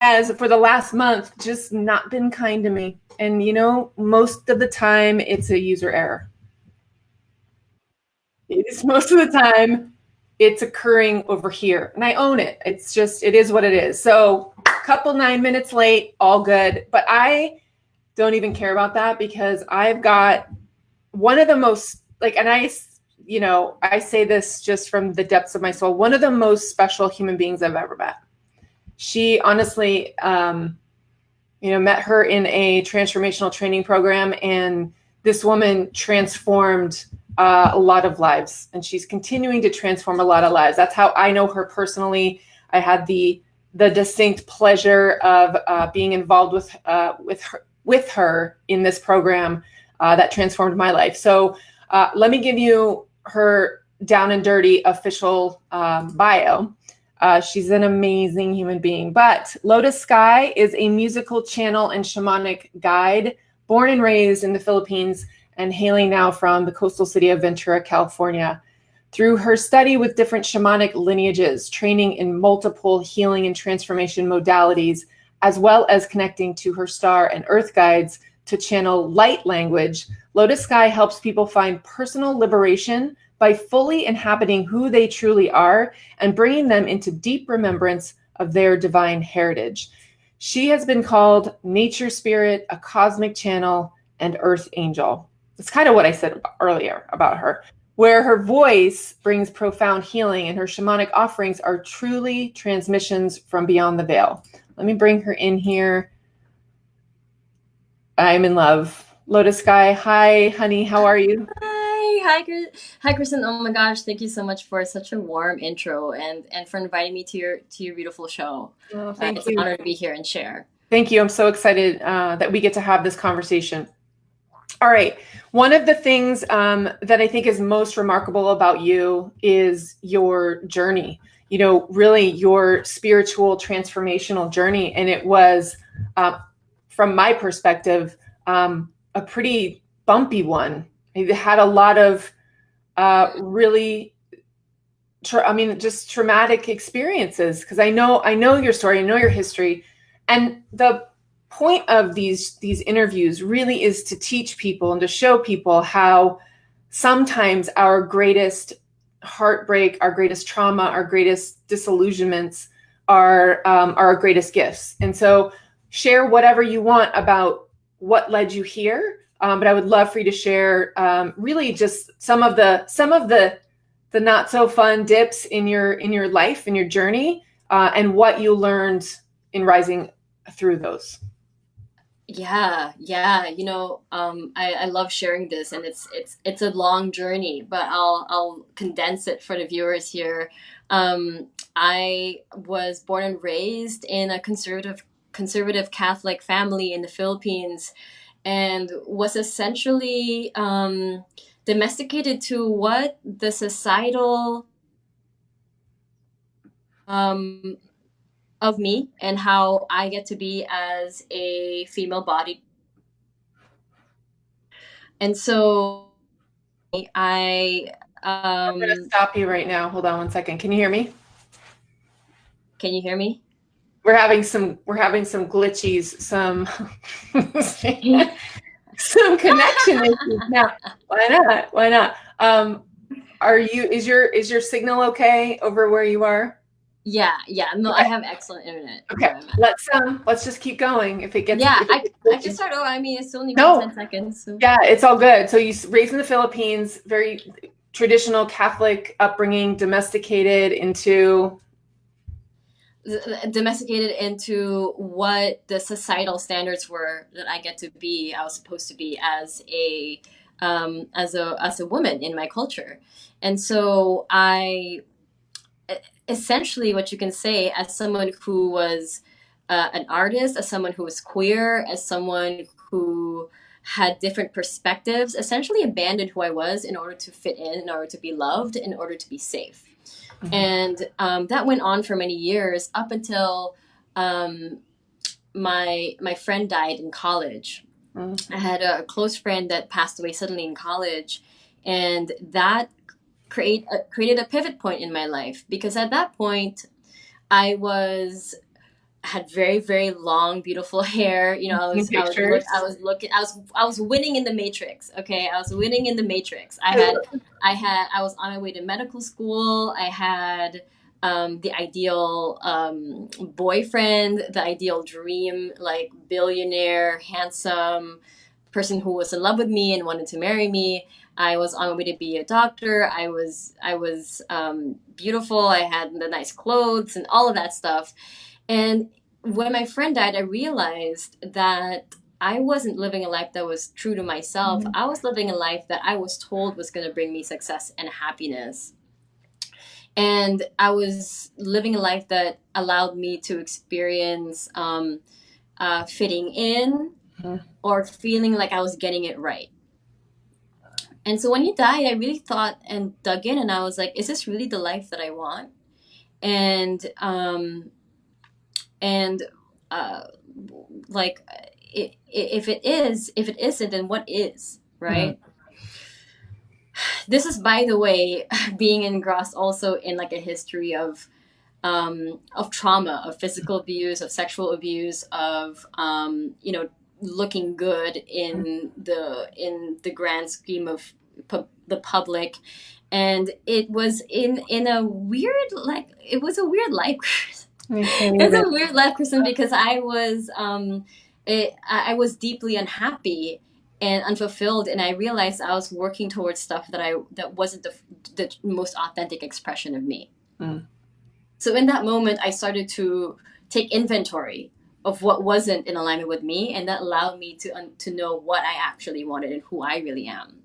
has for the last month just not been kind to me. And most of the time it's a user error. It's most of the time it's occurring over here. And I own it. It is what it is. So a couple 9 minutes late, all good. But I don't even care about that because I've got one of the most and I say this just from the depths of my soul, one of the most special human beings I've ever met. She honestly, met her in a transformational training program, and this woman transformed a lot of lives, and she's continuing to transform a lot of lives. That's how I know her personally. I had the distinct pleasure of being involved with her in this program that transformed my life. So let me give you her down and dirty official bio. She's an amazing human being. But Lotus Sky is a musical channel and shamanic guide, born and raised in the Philippines and hailing now from the coastal city of Ventura, California. Through her study with different shamanic lineages, training in multiple healing and transformation modalities, as well as connecting to her star and earth guides to channel light language, Lotus Sky helps people find personal liberation by fully inhabiting who they truly are and bringing them into deep remembrance of their divine heritage. She has been called nature spirit, a cosmic channel, and earth angel. It's kind of what I said earlier about her, where her voice brings profound healing and her shamanic offerings are truly transmissions from beyond the veil. Let me bring her in here. I'm in love. Lotus Sky, hi, honey, how are you? Hi, Kristen. Oh my gosh, thank you so much for such a warm intro and for inviting me to your beautiful show. Oh, thank It's an you. honor to be here and share. Thank you. I'm so excited that we get to have this conversation. All right. One of the things that I think is most remarkable about you is your journey, really your spiritual transformational journey. And it was, from my perspective, a pretty bumpy one. It had a lot of really, just traumatic experiences because I know your story, I know your history. And the point of these interviews really is to teach people and to show people how sometimes our greatest heartbreak, our greatest trauma, our greatest disillusionments are our greatest gifts. And so share whatever you want about what led you here. But I would love for you to share really just some of the not so fun dips in your life, in your journey, and what you learned in rising through those. Yeah. I love sharing this, and it's a long journey, but I'll condense it for the viewers here. I was born and raised in a conservative Catholic family in the Philippines, and was essentially domesticated to what the societal um, of me and how I get to be as a female body. And so I I'm going to stop you right now. Hold on one second. Can you hear me? can you hear me? We're having some glitchies, some connection issues. Now, why not? Why not? Is your signal okay over where you are? Yeah. No, I Okay. have excellent internet Okay. where I'm at. Let's just keep going. If it gets Yeah, if it gets I can glitchy. start over. I mean, it's only been No. 10 seconds. So Yeah, it's all good. So you raised in the Philippines, very traditional Catholic upbringing, domesticated into. domesticated into what the societal standards were that I get to be. I was supposed to be as a woman in my culture, and so I essentially what you can say as someone who was an artist, as someone who was queer, as someone who had different perspectives, essentially abandoned who I was in order to fit in order to be loved, in order to be safe. Mhm. And that went on for many years up until um, my friend died in college. Mhm. I had a close friend that passed away suddenly in college, and that created a pivot point in my life because at that point I was had very, very long, beautiful hair. You know, In pictures. I was winning in the Matrix. Okay, I was winning in the Matrix. I was on my way to medical school. I had the ideal boyfriend, the ideal dream, like billionaire, handsome person who was in love with me and wanted to marry me. I was on my way to be a doctor. I was beautiful. I had the nice clothes and all of that stuff. And when my friend died, I realized that I wasn't living a life that was true to myself. I was living a life that I was told was going to bring me success and happiness. And I was living a life that allowed me to experience fitting in or feeling like I was getting it right. And so when he died, I really thought and dug in, and I was like, is this really the life that I want? And and uh, like if it isn't, then what is, right? This is, by the way, being engrossed also in like a history of trauma, of physical abuse, of sexual abuse, of you know, looking good in the grand scheme of the public. And it was in a weird, like, it was a weird life. It's a weird life, Kristen, because I was deeply unhappy and unfulfilled, and I realized I was working towards stuff that wasn't the most authentic expression of me. Mm. So in that moment, I started to take inventory of what wasn't in alignment with me, and that allowed me to know what I actually wanted and who I really am.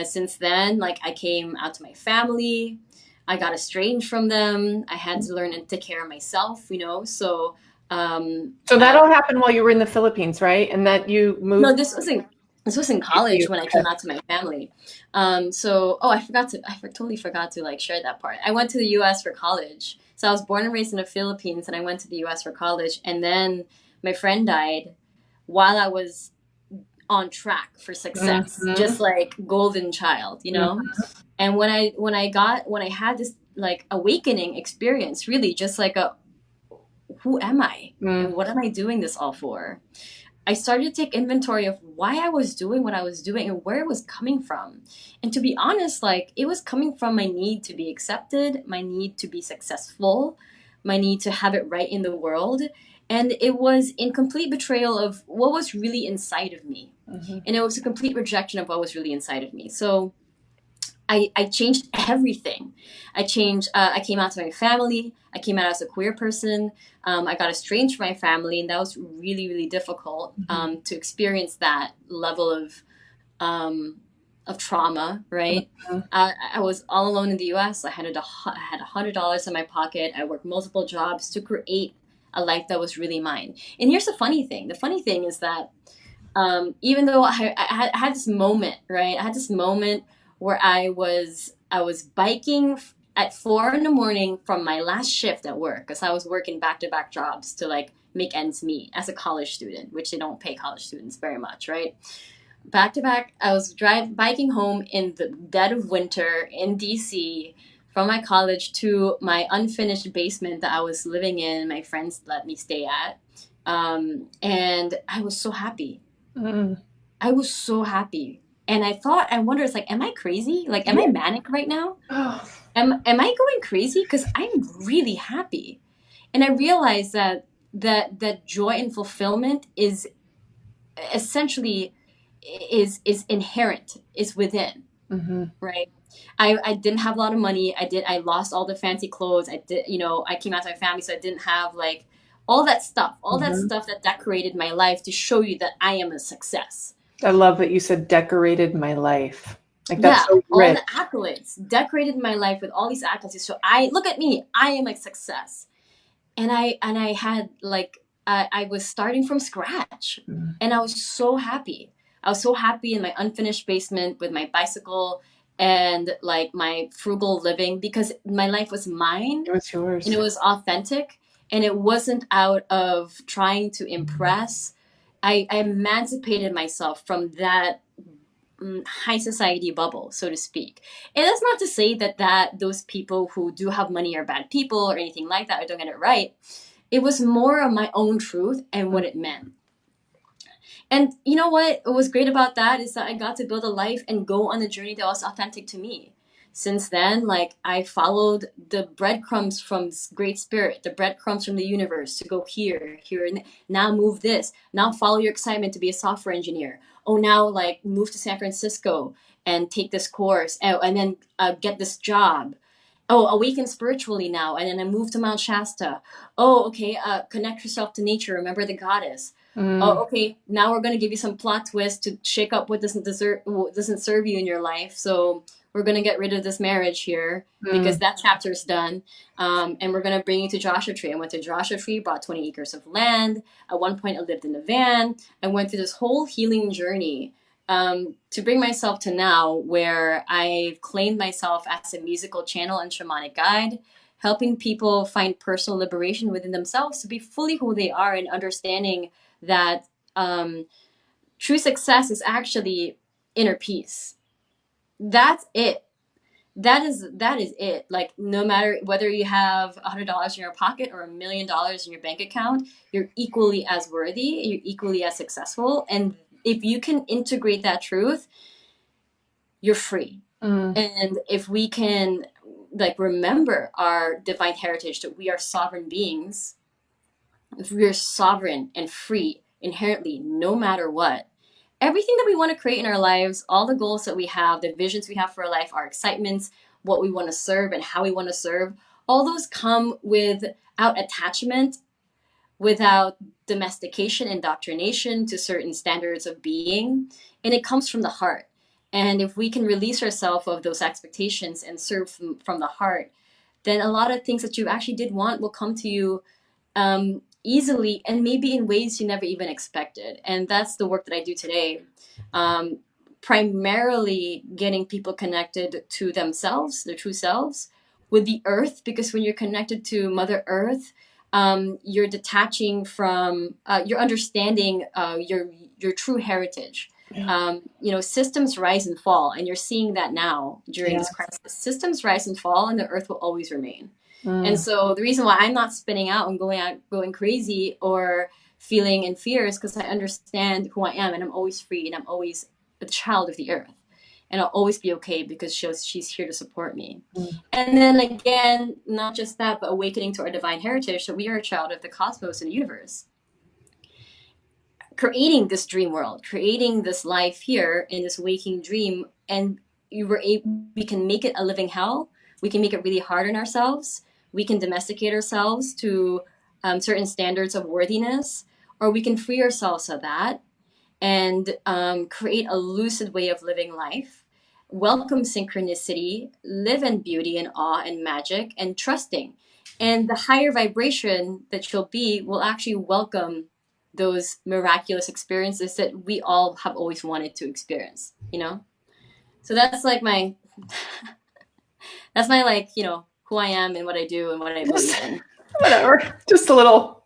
Since then, like, I came out to my family. I got estranged from them. I had to learn and take care of myself, you know. So that all happened while you were in the Philippines, right? And that you moved. No, this was in college when I came out to my family. So I totally forgot to like share that part. I went to the U.S. for college. So I was born and raised in the Philippines, and I went to the U.S. for college. And then my friend died while I was on track for success, just like golden child, you know. And when I had this like awakening experience, really just like a, who am I and what am I doing this all for? I started to take inventory of why I was doing what I was doing and where it was coming from. And to be honest, like, it was coming from my need to be accepted, my need to be successful, my need to have it right in the world. And it was in complete betrayal of what was really inside of me. And it was a complete rejection of what was really inside of me. So I changed everything. I changed. I came out to my family. I came out as a queer person. I got estranged from my family, and that was really, really difficult to experience that level of trauma. Right. I was all alone in the U.S. I had $100 in my pocket. I worked multiple jobs to create a life that was really mine. And here's the funny thing. The funny thing is that even though I had this moment, right? I had this moment where I was biking at 4 in the morning from my last shift at work, because I was working back to back jobs to like make ends meet as a college student, which they don't pay college students very much, right? Back to back, I was biking home in the dead of winter in DC from my college to my unfinished basement that I was living in. My friends let me stay at, and I was so happy. I was so happy. And I wonder, it's like, am I crazy? Like, am I manic right now? Am I going crazy? Because I'm really happy. And I realized that joy and fulfillment is essentially is inherent, is within, right? I didn't have a lot of money. I lost all the fancy clothes. I came out to my family, so I didn't have like all that stuff, that decorated my life to show you that I am a success. I love that you said decorated my life. Like, that's so all rich. the accolades decorated my life with all these accolades. So I look at me, I am a success. And I had like I was starting from scratch, and I was so happy. I was so happy in my unfinished basement with my bicycle and like my frugal living, because my life was mine. It was yours. And it was authentic, and it wasn't out of trying to impress. I emancipated myself from that high society bubble, so to speak. And that's not to say that those people who do have money are bad people or anything like that, or don't get it right. It was more of my own truth and what it meant. And you know what was great about that is that I got to build a life and go on a journey that was authentic to me. Since then, like, I followed the breadcrumbs from Great Spirit, the breadcrumbs from the universe to go here, here, and now move this. Now follow your excitement to be a software engineer. Oh, now like move to San Francisco and take this course, and then get this job. Oh, awaken spiritually now, and then I move to Mount Shasta. Oh, okay, connect yourself to nature. Remember the goddess. Oh, okay. Now we're gonna give you some plot twist to shake up what doesn't serve you in your life. So we're gonna get rid of this marriage here because that chapter's done. And we're gonna bring you to Joshua Tree. I went to Joshua Tree, bought 20 acres of land. At one point, I lived in a van. I went through this whole healing journey to bring myself to now, where I've claimed myself as a musical channel and shamanic guide, helping people find personal liberation within themselves to be fully who they are, and understanding that true success is actually inner peace. That's it. That is it. Like, no matter whether you have $100 in your pocket or $1,000,000 in your bank account, you're equally as worthy. You're equally as successful. And if you can integrate that truth, you're free. And if we can like remember our divine heritage, that we are sovereign beings, if we are sovereign and free inherently, no matter what, everything that we want to create in our lives, all the goals that we have, the visions we have for our life, our excitements, what we want to serve and how we want to serve, all those come without attachment, without domestication, indoctrination to certain standards of being. And it comes from the heart. And if we can release ourselves of those expectations and serve from the heart, then a lot of things that you actually did want will come to you easily, and maybe in ways you never even expected. And that's the work that I do today. Primarily getting people connected to themselves, their true selves, with the earth, because when you're connected to Mother Earth, you're detaching from, you're understanding your true heritage. Yeah. Systems rise and fall, and you're seeing that now during Yeah. this crisis. Systems rise and fall, and the earth will always remain. And so the reason why I'm not spinning out and going crazy or feeling in fear is because I understand who I am, and I'm always free, and I'm always a child of the earth, and I'll always be okay because she's here to support me. And then again, not just that, but awakening to our divine heritage, that we are a child of the cosmos and the universe, creating this dream world, creating this life here in this waking dream, and we can make it a living hell. We can make it really hard on ourselves. We can domesticate ourselves to certain standards of worthiness, or we can free ourselves of that and create a lucid way of living life, welcome synchronicity, live in beauty and awe and magic and trusting. And the higher vibration that you'll be will actually welcome those miraculous experiences that we all have always wanted to experience, So that's like that's my like, who I am and what I do and what I believe in. Whatever. Just a little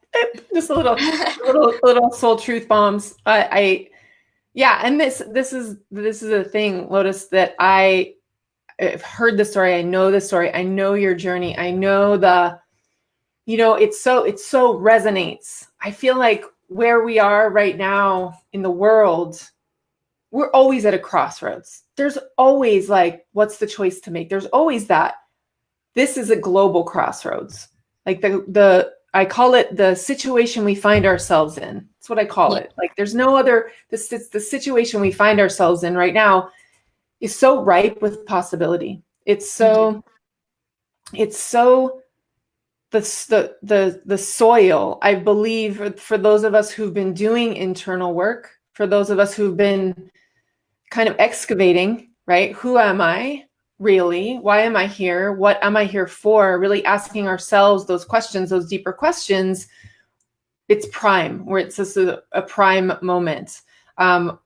soul truth bombs. Yeah. And this is a thing, Lotus, that I've heard the story. I know the story. I know your journey. I know it so resonates. I feel like where we are right now in the world, we're always at a crossroads. There's always like, what's the choice to make? There's always that. This is a global crossroads. Like I call it the situation we find ourselves in. That's what I call it. Like there's no other, the situation we find ourselves in right now is so ripe with possibility. It's so the soil, I believe, for those of us who've been doing internal work, for those of us who've been kind of excavating, right? Who am I really? Why am I here? What am I here for? Really asking ourselves those questions, those deeper questions. It's prime, where it's just a prime moment.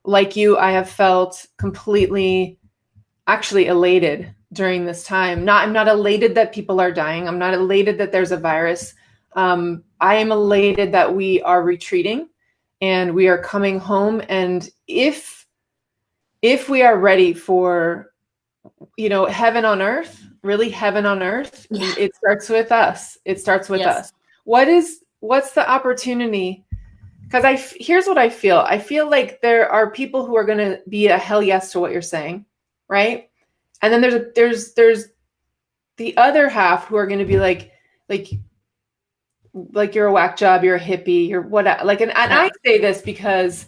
Like you, I have felt completely actually elated during this time. I'm not elated that people are dying. I'm not elated that there's a virus. I am elated that we are retreating and we are coming home. And if we are ready for, heaven on earth, really heaven on earth, it starts with us. It starts with us. What what's the opportunity? Because here's what I feel. I feel like there are people who are going to be a hell yes to what you're saying, right? And then there's the other half who are going to be like you're a whack job, you're a hippie, you're what, like, and I say this because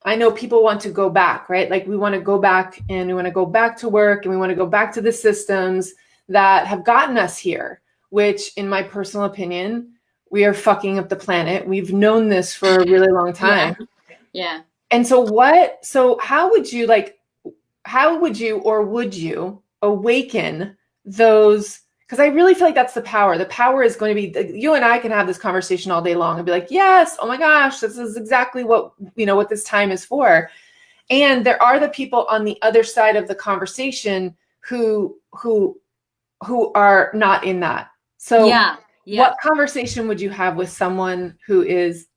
I know people want to go back, right? Like we want to go back and we want to go back to work and we want to go back to the systems that have gotten us here, which in my personal opinion, we are fucking up the planet. We've known this for a really long time. Yeah. And so how would you or would you awaken those? Because I really feel like that's the power. The power is going to be, you and I can have this conversation all day long and be like, yes, oh my gosh, this is exactly what this time is for. And there are the people on the other side of the conversation who are not in that. So what conversation would you have with someone who is,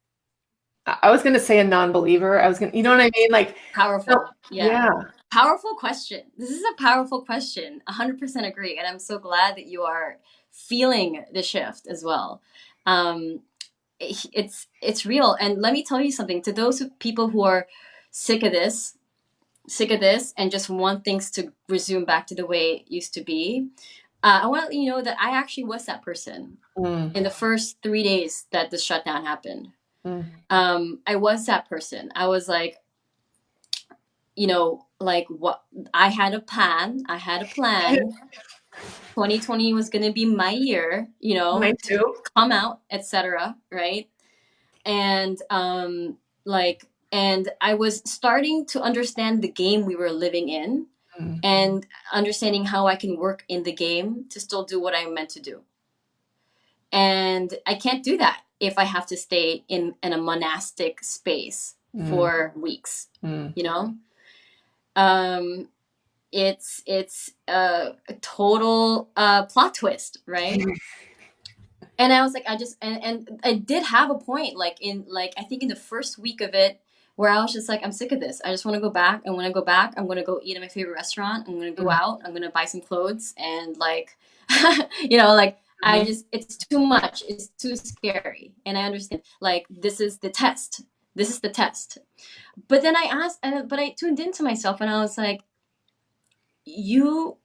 I was going to say a non-believer. I was going to, you know what I mean? Like powerful. Yeah. Powerful question. This is a powerful question. 100% agree. And I'm so glad that you are feeling the shift as well. It's real. And let me tell you something, to those people who are sick of this and just want things to resume back to the way it used to be. I want to let you know that I actually was that person in the first 3 days that the shutdown happened. I was that person. I was like, like what I had a plan. 2020 was going to be my year, Mine too. to come out, etc. Right. And and I was starting to understand the game we were living in and understanding how I can work in the game to still do what I'm meant to do. And I can't do that if I have to stay in a monastic space for weeks, it's a total plot twist, right? And I was like, and I did have a point, I think in the first week of it, where I was just like, I'm sick of this. I just want to go back. And when I go back, I'm going to go eat at my favorite restaurant. I'm going to go out. I'm going to buy some clothes. And it's too much. It's too scary. And I understand, this is the test. This is the test. But then I tuned into myself and I was like, you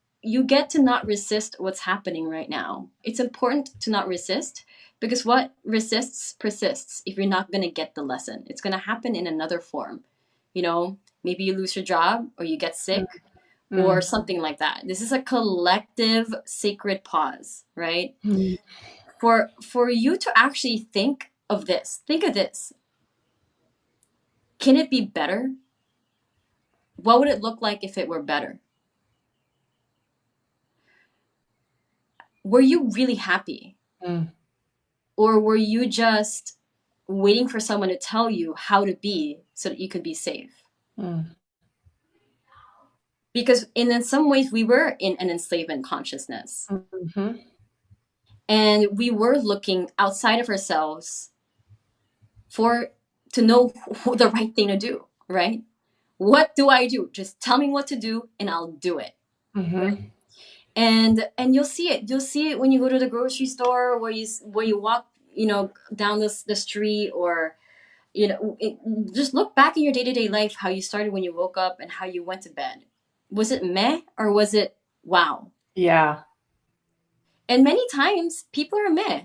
get to not resist what's happening right now. It's important to not resist, because what resists persists if you're not going to get the lesson. It's going to happen in another form. Maybe you lose your job or you get sick or something like that. This is a collective sacred pause, right? For you to actually think of this. Think of this. Can it be better? What would it look like if it were better? Were you really happy? Or were you just waiting for someone to tell you how to be so that you could be safe? Because in some ways we were in an enslavement consciousness. And we were looking outside of ourselves to know the right thing to do, right? What do I do? Just tell me what to do and I'll do it. Right? And you'll see it. You'll see it when you go to the grocery store, where you walk, down the street, or just look back in your day-to-day life, how you started when you woke up and how you went to bed. Was it meh or was it wow? Yeah. And many times people are meh,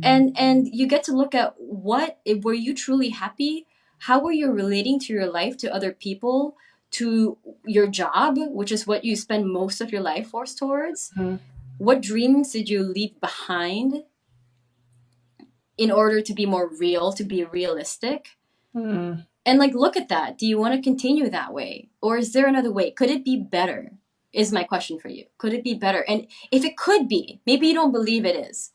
and you get to look at were you truly happy? How were you relating to your life, to other people, to your job, which is what you spend most of your life force towards? What dreams did you leave behind in order to be more real, to be realistic? And look at that. Do you want to continue that way? Or is there another way? Could it be better? Is my question for you. Could it be better? And if it could be, maybe you don't believe it is.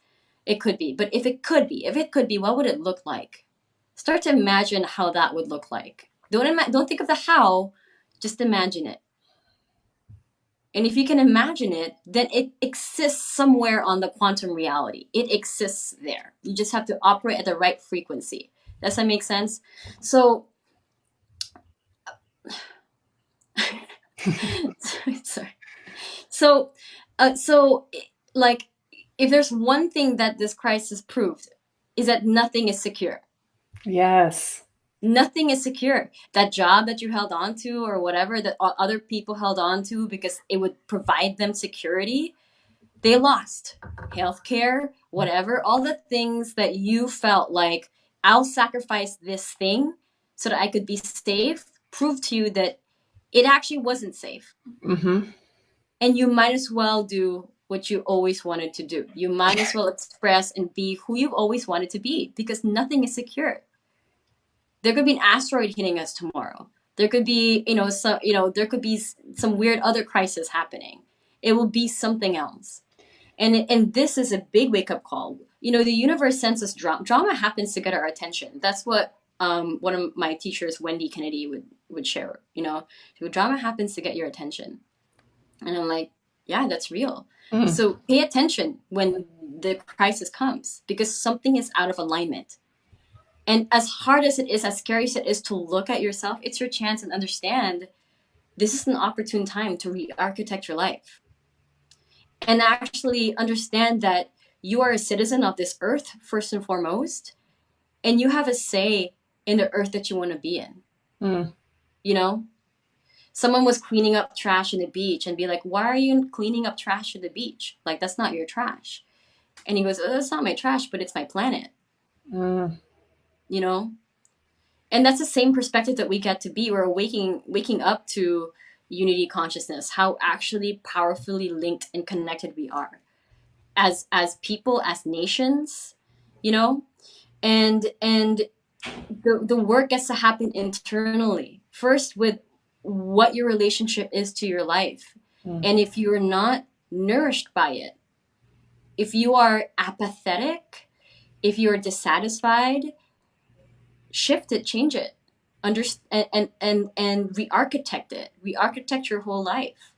It could be. But if it could be, what would it look like? Start to imagine how that would look like. Don't think of the how, just imagine it. And if you can imagine it, then it exists somewhere on the quantum reality. It exists there. You just have to operate at the right frequency. Does that make sense? So, sorry. So, if there's one thing that this crisis proved, is that nothing is secure. Yes. Nothing is secure. That job that you held on to or whatever that other people held on to because it would provide them security, they lost. Healthcare, whatever, all the things that you felt like, I'll sacrifice this thing so that I could be safe, prove to you that it actually wasn't safe. Mm-hmm. And you might as well do what you always wanted to do. You might as well express and be who you've always wanted to be, because nothing is secure. There could be an asteroid hitting us tomorrow. There could be, there could be some weird other crisis happening. It will be something else. And this is a big wake up call. The universe sends us drama. Drama happens to get our attention. That's what one of my teachers, Wendy Kennedy, would share. Drama happens to get your attention. And I'm like, yeah, that's real. Mm. So pay attention when the crisis comes, because something is out of alignment. And as hard as it is, as scary as it is to look at yourself, it's your chance and understand this is an opportune time to re-architect your life. And actually understand that you are a citizen of this earth, first and foremost, and you have a say in the earth that you want to be in. Mm. Someone was cleaning up trash in the beach and be like, why are you cleaning up trash in the beach? Like, that's not your trash. And he goes, oh, it's not my trash, but it's my planet. Mm. And that's the same perspective that we get to be. We're waking up to unity consciousness, how actually powerfully linked and connected we are as people, as nations, and the work gets to happen internally first, with what your relationship is to your life. And if you're not nourished by it, if you are apathetic, if you're dissatisfied, shift it, change it, and re-architect it, re-architect your whole life.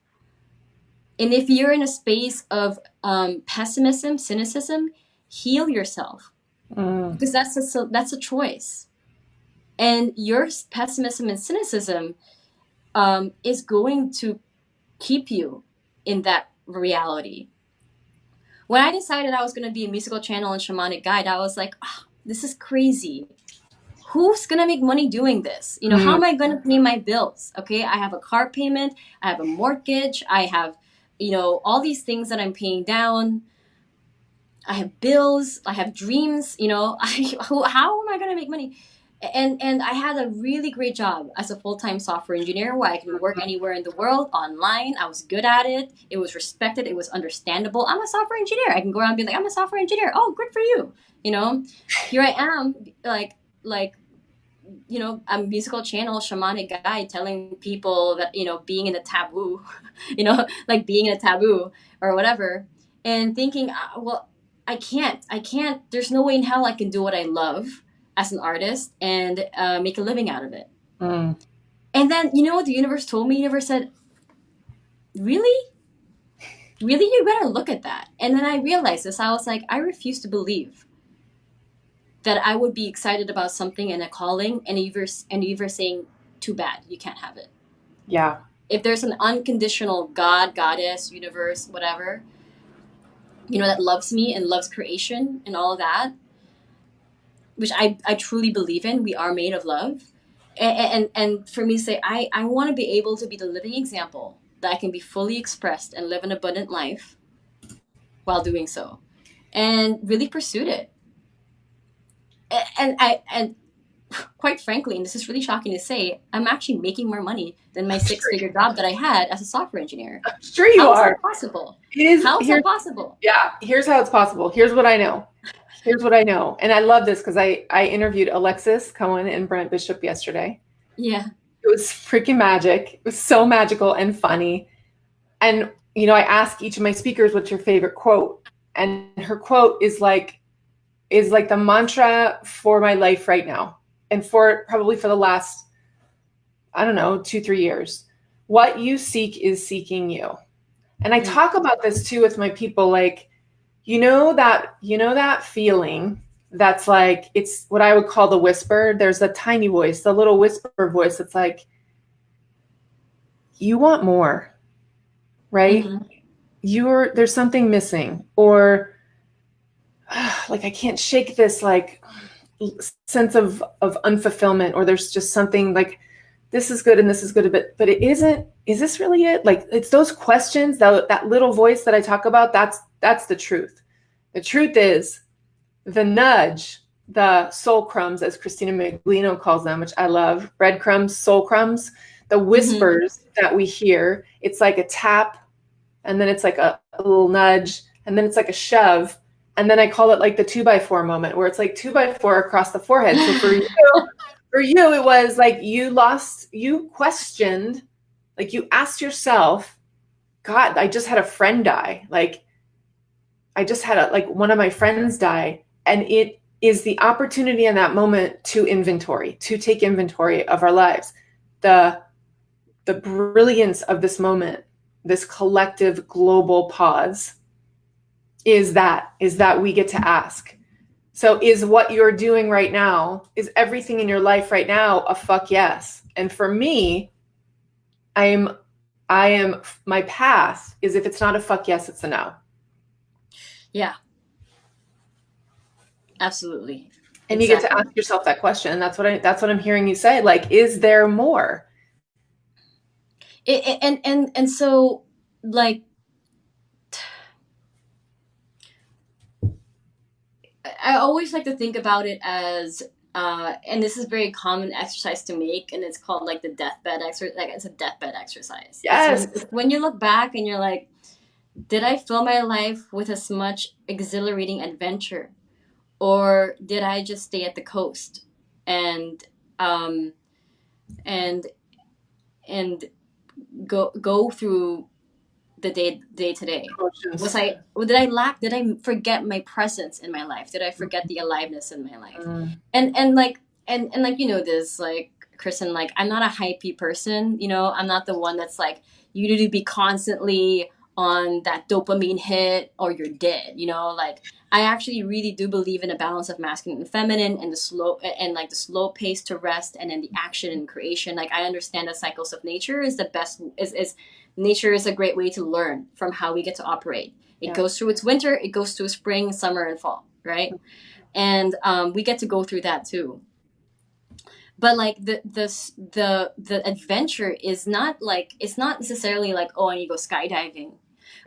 And if you're in a space of pessimism, cynicism, heal yourself, because that's a choice. And your pessimism and cynicism is going to keep you in that reality. When I decided I was going to be a musical channel and shamanic guide, I was like, oh, this is crazy. Who's going to make money doing this? How am I going to pay my bills? Okay, I have a car payment, I have a mortgage, I have, all these things that I'm paying down. I have bills, I have dreams, how am I going to make money? And I had a really great job as a full-time software engineer where I can work anywhere in the world online. I was good at it. It was respected. It was understandable. I'm a software engineer. I can go around and be like, I'm a software engineer. Oh, good for you. Here I am, like, a musical channel shamanic guy telling people that, being in a taboo, like being in a taboo or whatever, and thinking, well, I can't, there's no way in hell I can do what I love as an artist and make a living out of it. And then, what the universe told me? The universe said, really? Really? You better look at that. And then I realized this. I was like, I refuse to believe that I would be excited about something and a calling, and you're saying, too bad, you can't have it. Yeah. If there's an unconditional God, goddess, universe, whatever, that loves me and loves creation and all of that, which I truly believe in, we are made of love. And for me to say, I want to be able to be the living example that I can be fully expressed and live an abundant life while doing so, and really pursued it. And quite frankly, and this is really shocking to say, I'm actually making more money than my six-figure job that I had as a software engineer. Sure you How are. Is that possible? It is. How is that possible? Yeah, here's how it's possible. Here's what I know. And I love this because I interviewed Alexis Cohen and Brent Bishop yesterday. Yeah. It was freaking magic. It was so magical and funny. And, I ask each of my speakers, what's your favorite quote? And her quote is like the mantra for my life right now. And probably for the last, I don't know, 2-3 years. What you seek is seeking you. And I talk about this too with my people, like, that feeling that's like, it's what I would call the whisper. There's a tiny voice, the little whisper voice that's like, you want more, right? There's something missing, or like I can't shake this like sense of unfulfillment, or there's just something like this is good and this is good, but it isn't. Is this really it? Like it's those questions, that little voice that I talk about. That's the truth. The truth is the nudge, the soul crumbs, as Christina Miglino calls them, which I love, breadcrumbs, soul crumbs, the whispers that we hear. It's like a tap, and then it's like a little nudge, and then it's like a shove. And then I call it like the 2x4 moment, where it's like 2x4 across the forehead. So for you, it was like you questioned, like you asked yourself, God, I just had a friend die. Like I just had like one of my friends die. And it is the opportunity in that moment to take inventory of our lives. The brilliance of this moment, this collective global pause, is that we get to ask. So is what you're doing right now, is everything in your life right now a fuck yes? And for me, I am my path is, if it's not a fuck yes, it's a no. Yeah. Absolutely. And you get to ask yourself that question. And that's what I'm hearing you say. Like, is there more? And so like, I always like to think about it as, and this is a very common exercise to make, and it's called like the deathbed exercise. Like it's a deathbed exercise. Yes. It's when you look back and you're like, did I fill my life with as much exhilarating adventure, or did I just stay at the coast and go through the day to day? Did I forget my presence in my life? Did I forget the aliveness in my life? And like this, like Kristen, like I'm not a hypey person, I'm not the one that's like, you need to be constantly on that dopamine hit or you're dead, like I actually really do believe in a balance of masculine and feminine, and the slow pace to rest, and then the action and creation. Like I understand the cycles of nature is the best, is nature is a great way to learn from how we get to operate. It goes through its winter, it goes through spring, summer, and fall, right? And we get to go through that too. But like the adventure is not like, it's not necessarily like, oh, I need to go skydiving.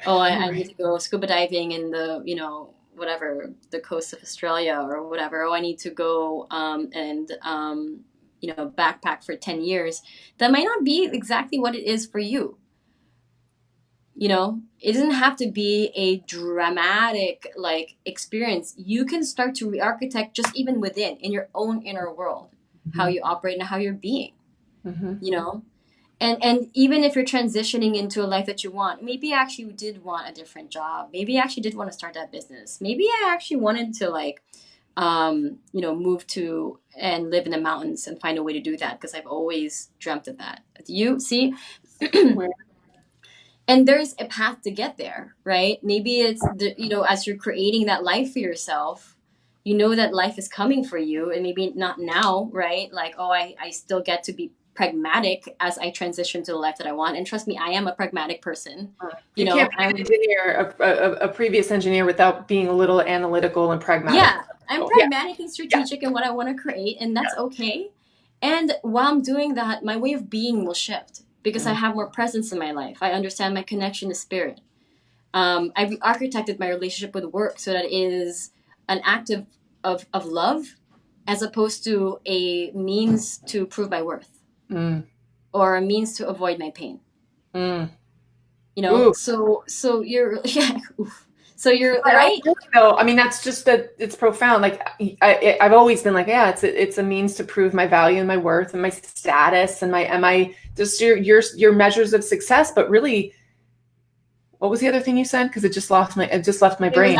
Oh, I need to go scuba diving in the, whatever, the coast of Australia or whatever. Oh, I need to go backpack for 10 years. That might not be exactly what it is for you. It doesn't have to be a dramatic like experience. You can start to re-architect just even within, in your own inner world, how you operate and how you're being, And even if you're transitioning into a life that you want, maybe I actually did want a different job. Maybe I actually did want to start that business. Maybe I actually wanted to like, move to and live in the mountains and find a way to do that, because I've always dreamt of that. You see, and there's a path to get there, right? Maybe it's as you're creating that life for yourself, that life is coming for you, and maybe not now, right? Like, oh, I still get to be pragmatic as I transition to the life that I want. And trust me, I am a pragmatic person. You can't be an engineer, a previous engineer, without being a little analytical and pragmatic. Yeah, I'm pragmatic and strategic in what I want to create, and that's okay. And while I'm doing that, my way of being will shift, because I have more presence in my life. I understand my connection to spirit. I've architected my relationship with work so that it is an act of love, as opposed to a means to prove my worth. Or a means to avoid my pain. So you're so you're right. No, I mean, that's just it's profound. Like I've always been like, yeah, it's a means to prove my value and my worth and my status and my just your measures of success. But really, what was the other thing you said? Because it just left my brain.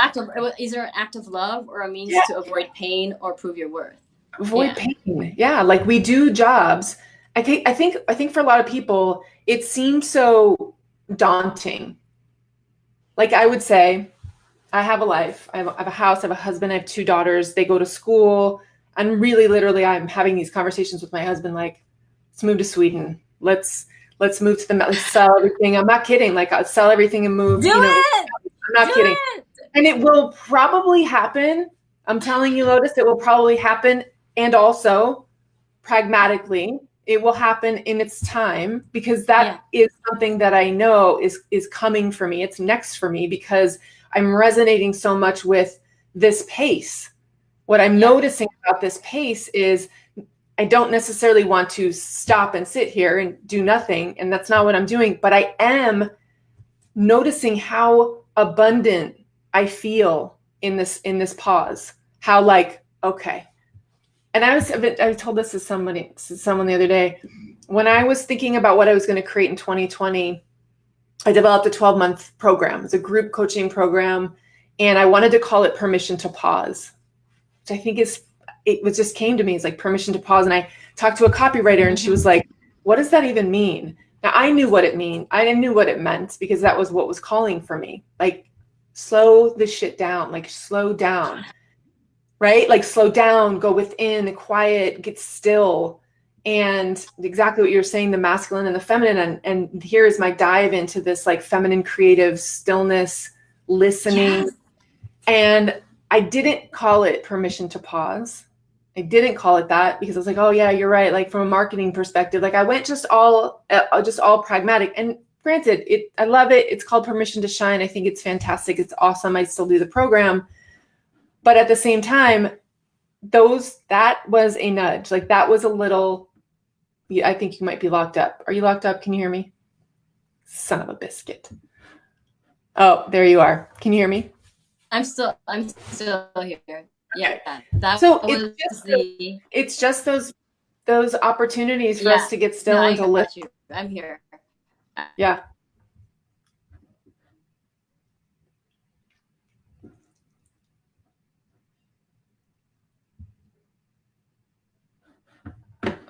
Is there an act of love or a means to avoid pain or prove your worth? Avoid pain. Yeah, like we do jobs. I think for a lot of people, it seems so daunting. Like I would say, I have a life. I have a house. I have a husband. I have 2 daughters. They go to school. And really, literally, I'm having these conversations with my husband. Like, let's move to Sweden. Let's move to let's sell everything. I'm not kidding. Like, I'll sell everything and move. Do it. I'm not kidding. And it will probably happen. I'm telling you, Lotus, it will probably happen. And also, pragmatically, it will happen in its time, because that is something that I know is coming for me. It's next for me, because I'm resonating so much with this pace. What I'm noticing about this pace is I don't necessarily want to stop and sit here and do nothing. And that's not what I'm doing. But I am noticing how abundant I feel in this pause. How like, okay. And I told this to someone the other day. When I was thinking about what I was going to create in 2020, I developed a 12-month program. It's a group coaching program. And I wanted to call it Permission to Pause, which I think just came to me. It's like permission to pause. And I talked to a copywriter and she was like, what does that even mean? Now I knew what it meant. I knew what it meant because that was what was calling for me. Like, slow this shit down, like slow down, right? Like slow down, go within, quiet, get still. And exactly what you're saying, the masculine and the feminine. And here is my dive into this like feminine, creative stillness, listening. Yes. And I didn't call it Permission to Pause. I didn't call it that because I was like, oh yeah, you're right. Like from a marketing perspective, like I went just all pragmatic. And granted, I love it. It's called Permission to Shine. I think it's fantastic. It's awesome. I still do the program. But at the same time, that was a nudge. Like that was a little, I think you might be locked up. Are you locked up? Can you hear me? Son of a biscuit. Oh, there you are. Can you hear me? I'm still here. Yeah. So it's just those opportunities for us to get still and to lift. I'm here. Yeah.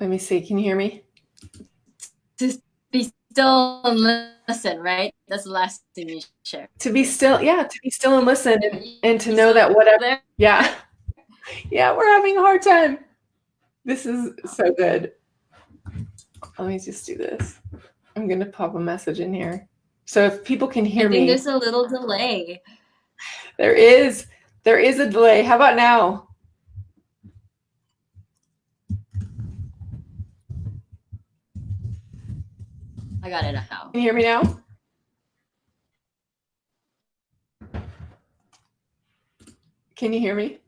Let me see. Can you hear me? To be still and listen, right? That's the last thing you share. To be still, yeah, to be still and listen and to know that whatever. Yeah. Yeah, we're having a hard time. This is so good. Let me just do this. I'm going to pop a message in here. So if people can hear me. I think there's a little delay. There is a delay. How about now? I got it now. Can you hear me now? Can you hear me?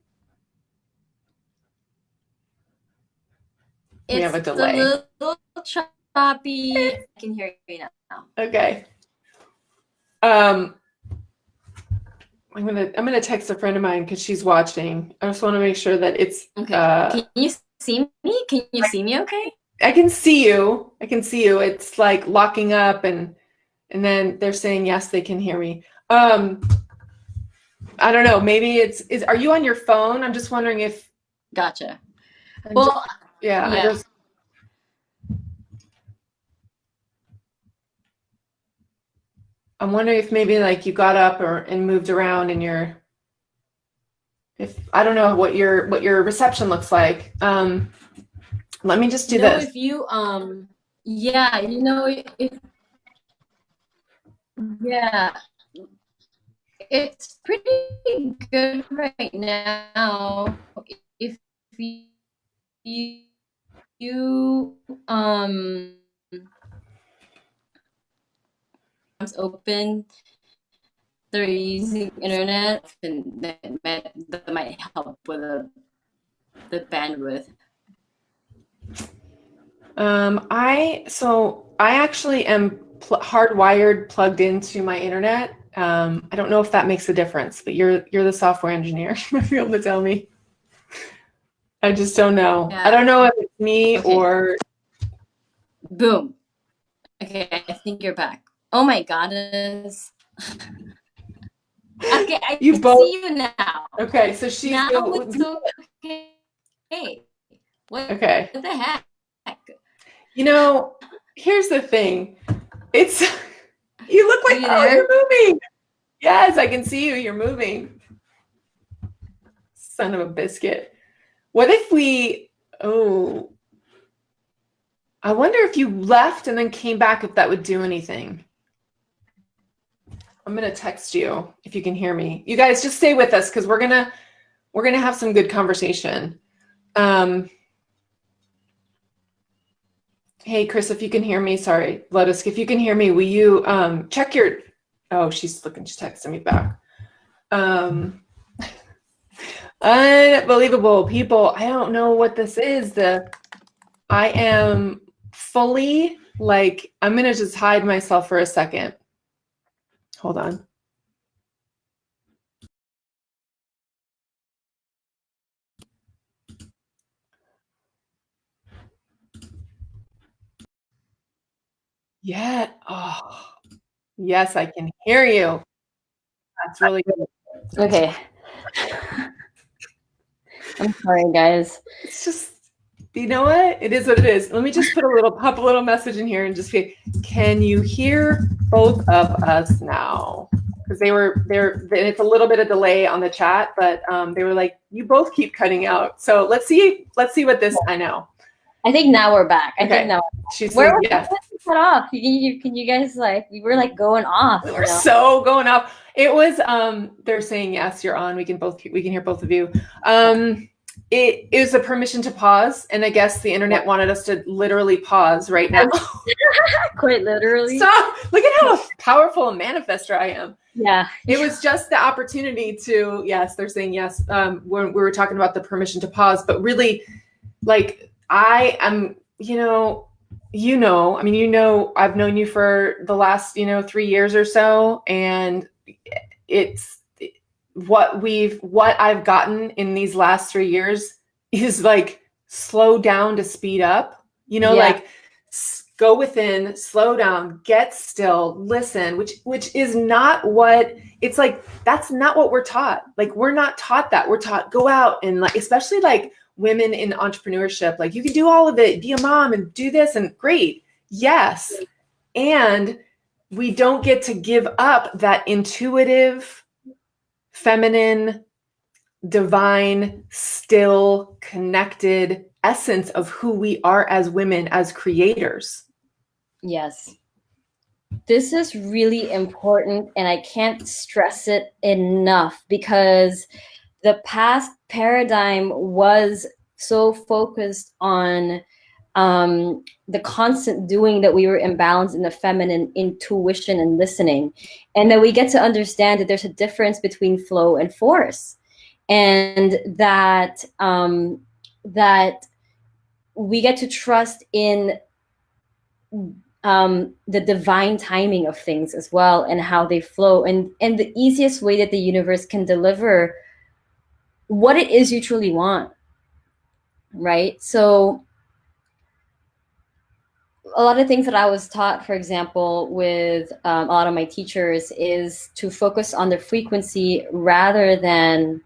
We have a delay. It's a little choppy. I can hear you now. Okay. I'm gonna text a friend of mine because she's watching. I just want to make sure that it's okay. Can you see me? Can you see me okay? I can see you. It's like locking up and then they're saying yes, they can hear me. I don't know. Maybe are you on your phone? I'm just wondering if. Gotcha. Yeah. I'm wondering if maybe like you got up and moved around and I don't know what your reception looks like. Let me just do this. If you it's pretty good right now. If you open, they're using internet, and that might help with the bandwidth. I actually am hardwired, plugged into my internet. I don't know if that makes a difference, but you're the software engineer. You might be able to tell me. I just don't know. Yeah. I don't know if it's me or. Boom. Okay, I think you're back. Oh my goddess. Okay, I can see you now. Okay, so she's now it's okay. Hey, what the heck? You know, here's the thing. You look like you're moving. Yes, I can see you. You're moving. Son of a biscuit. What if I wonder if you left and then came back, if that would do anything. I'm gonna text you if you can hear me. You guys just stay with us because we're gonna have some good conversation. Hey Chris, if you can hear me, sorry, Lotus, if you can hear me, will you check your? Oh, she's texting me back. Unbelievable people. I don't know what this is. I am fully like, I'm gonna just hide myself for a second. Hold on. Yeah. Oh, yes, I can hear you. That's really good. Okay. I'm sorry, guys. It's just, you know what? It is what it is. Let me just put a little message in here and just say, can you hear both of us now? Because it's a little bit of delay on the chat, but they were like, you both keep cutting out. So let's see what this, I know. I think now we're back. I think now. She's where was yes. cut off? Can you guys we were going off. We were so going off. It was they're saying yes, you're on. We can hear both of you. It is a permission to pause, and I guess the internet wanted us to literally pause right now. Quite literally. Stop! Look at how powerful a manifester I am. Yeah. It was just the opportunity to, yes, they're saying yes. When we were talking about the permission to pause, but really, like, I am, I've known you for the last, 3 years or so, and it's what I've gotten in these last 3 years is like slow down to speed up, like go within, slow down, get still, listen, which is not what it's like. That's not what we're taught. Like, we're not taught that. We're taught go out and, like, especially like women in entrepreneurship, like, you can do all of it, be a mom and do this, and great. Yes. And we don't get to give up that intuitive, feminine, divine, still connected essence of who we are as women, as creators. Yes. This is really important, and I can't stress it enough, because the past paradigm was so focused on the constant doing that we were imbalanced in the feminine intuition and listening, and that we get to understand that there's a difference between flow and force, and that that we get to trust in the divine timing of things as well, and how they flow, and the easiest way that the universe can deliver what it is you truly want, right? So a lot of things that I was taught, for example, with a lot of my teachers, is to focus on the frequency rather than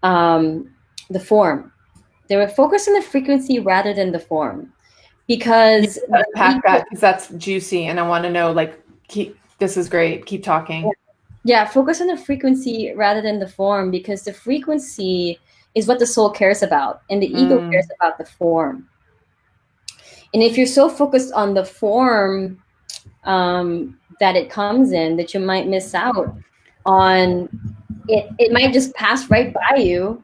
the form. They were focused on the frequency rather than the form, because unpack that, because that's juicy, and I want to know, like, this is great. Keep talking. Yeah, focus on the frequency rather than the form, because the frequency is what the soul cares about, and the ego cares about the form. And if you're so focused on the form that it comes in, that you might miss out on it. It might just pass right by you,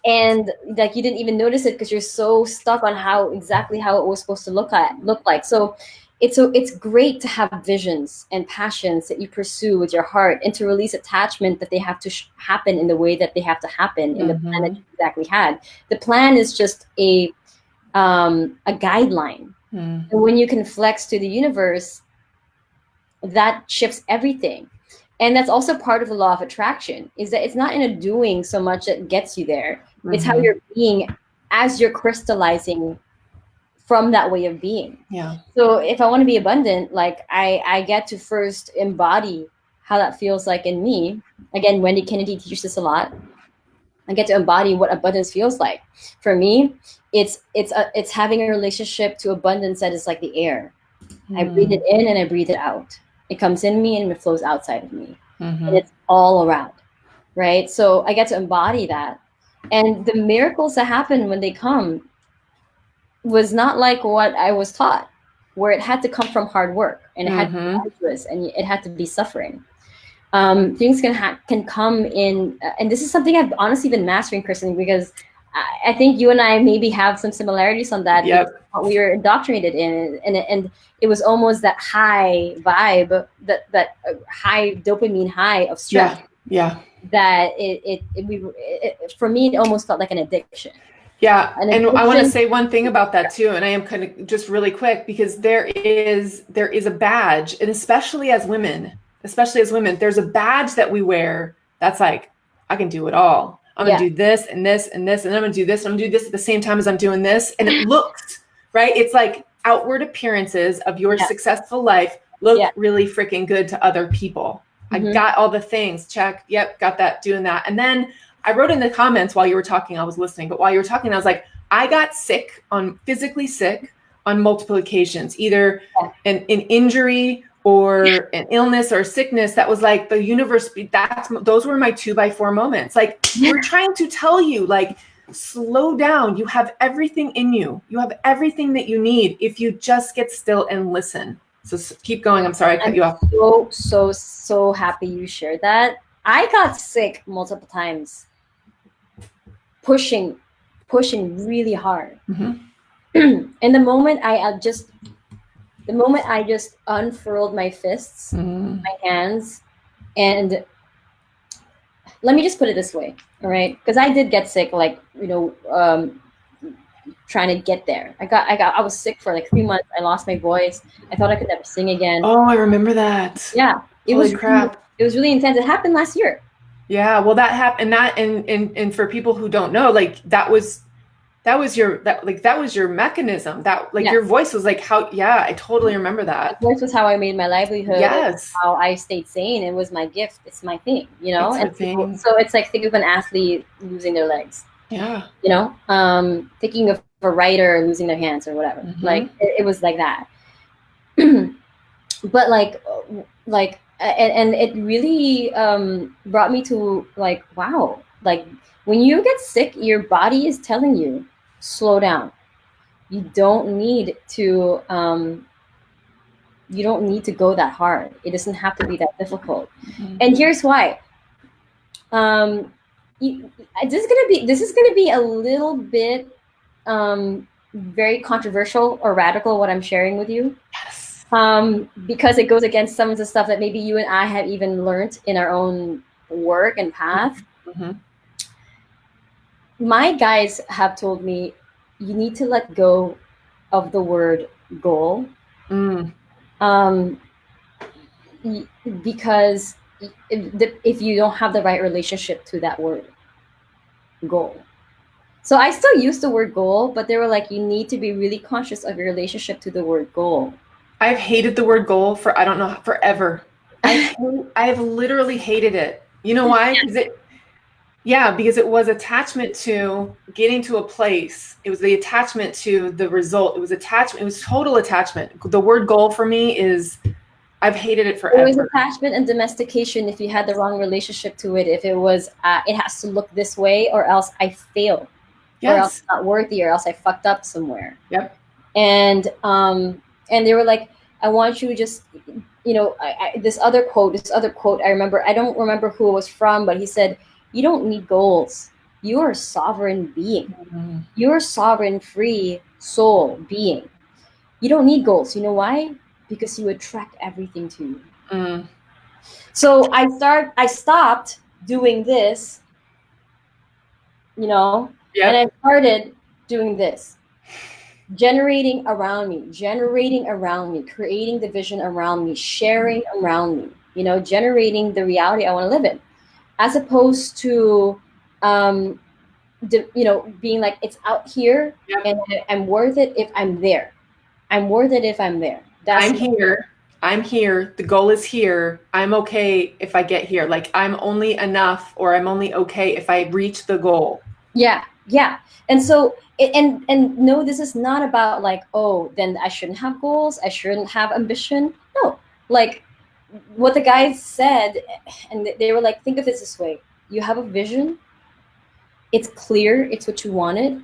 and like you didn't even notice it because you're so stuck on exactly how it was supposed to look like. So it's great to have visions and passions that you pursue with your heart, and to release attachment that they have to happen in the way that they have to happen in the plan that you exactly had. The plan is just a guideline. And when you can flex to the universe, that shifts everything. And that's also part of the law of attraction, is that it's not in a doing so much that gets you there. It's how you're being as you're crystallizing from that way of being. Yeah. So if I want to be abundant, like I get to first embody how that feels like in me. Again, Wendy Kennedy teaches this a lot. I get to embody what abundance feels like. For me, it's having a relationship to abundance that is like the air. I breathe it in and I breathe it out. It comes in me and it flows outside of me. And it's all around, right? So I get to embody that. And the miracles that happen when they come was not like what I was taught, where it had to come from hard work, and it had to be arduous, and it had to be suffering. Things can come in, and this is something I've honestly been mastering, Kristen, because I think you and I maybe have some similarities on that. Yep. What we were indoctrinated in, and it was almost that high vibe, that high dopamine high of stress. Yeah. That for me, it almost felt like an addiction. Yeah, and I want to say one thing about that too, and I am kind of just really quick, because there is a badge, and especially as women, there's a badge that we wear that's like, I can do it all. I'm gonna do this and this and this, and I'm gonna do this, and I'm gonna do this at the same time as I'm doing this, and it looks right. It's like outward appearances of your successful life look really freaking good to other people. I got all the things, check. Yep, got that, doing that, and then I wrote in the comments while you were talking, I was listening, but while you were talking, I was like, I got physically sick on multiple occasions, either an injury or an illness or sickness that was like the universe. Those were my 2x4 moments. Like, we're trying to tell you, like, slow down. You have everything in you. You have everything that you need if you just get still and listen. So keep going. I'm sorry I cut you off. So happy you shared that. I got sick multiple times. Pushing really hard. And the moment I just unfurled my fists, my hands, and let me just put it this way, all right? Because I did get sick, like, trying to get there. I was sick for like 3 months. I lost my voice. I thought I could never sing again. Oh, I remember that. Yeah, Holy crap! It was really intense. It happened last year. Yeah, well, that happened, and for people who don't know, like, that was your mechanism. That, like, your voice was like, I totally remember that. My voice was how I made my livelihood. Yes. How I stayed sane. It was my gift. It's my thing, It's so it's like, think of an athlete losing their legs. Yeah. Thinking of a writer losing their hands or whatever. Like, it was like that. But and it really brought me to, like, wow, like, when you get sick, your body is telling you, slow down. You don't need to go that hard. It doesn't have to be that difficult. And here's why. This is gonna be a little bit very controversial or radical, what I'm sharing with you. Yes. Because it goes against some of the stuff that maybe you and I have even learned in our own work and path. My guys have told me, you need to let go of the word goal. Because if you don't have the right relationship to that word, goal. So I still use the word goal, but they were like, you need to be really conscious of your relationship to the word goal. I've hated the word goal for, I don't know, forever. I've literally hated it. You know why? Because it was attachment to getting to a place. It was the attachment to the result. It was total attachment. The word goal for me I've hated it forever. It was attachment and domestication if you had the wrong relationship to it. If it was, it has to look this way or else I fail. Yes. Or else I'm not worthy, or else I fucked up somewhere. Yep. And they were like, I want you to just, this other quote, I remember, I don't remember who it was from, but he said, you don't need goals. You are a sovereign being. You're a sovereign, free soul being. You don't need goals. You know why? Because you attract everything to you. So I stopped doing this, and I started doing this. Generating around me, creating the vision around me, sharing around me, generating the reality I want to live in, as opposed to, being like, it's out here and I'm worth it if I'm there. I'm here. The goal is here. I'm okay if I get here. Like, I'm only enough, or I'm only okay if I reach the goal. Yeah. And so, and no, this is not about like, oh, then I shouldn't have goals. I shouldn't have ambition. No, like what the guys said, and they were like, think of it this way. You have a vision. It's clear. It's what you wanted.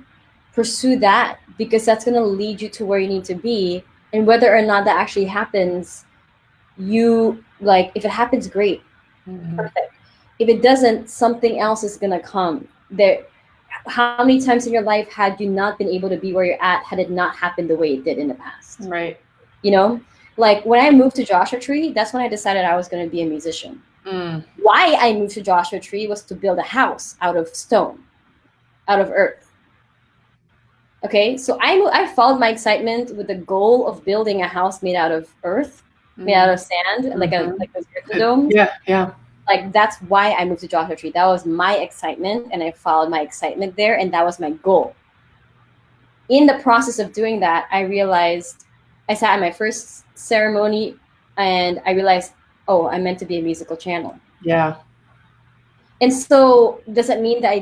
Pursue that, because that's going to lead you to where you need to be. And whether or not that actually happens, you like, if it happens, great, perfect. If it doesn't, something else is gonna come. There, how many times in your life had you not been able to be where you're at had it not happened the way it did in the past? Right. You know, like when I moved to Joshua Tree, that's when I decided I was going to be a musician. Why I moved to Joshua Tree was to build a house out of stone, out of earth. Okay, so I followed my excitement with the goal of building a house made out of earth, made out of sand, like a dome. Yeah. Like that's why I moved to Joshua Tree. That was my excitement, and I followed my excitement there, and that was my goal. In the process of doing that, I realized I sat at my first ceremony, and I realized, oh, I'm meant to be a musical channel. Yeah. And so does that mean that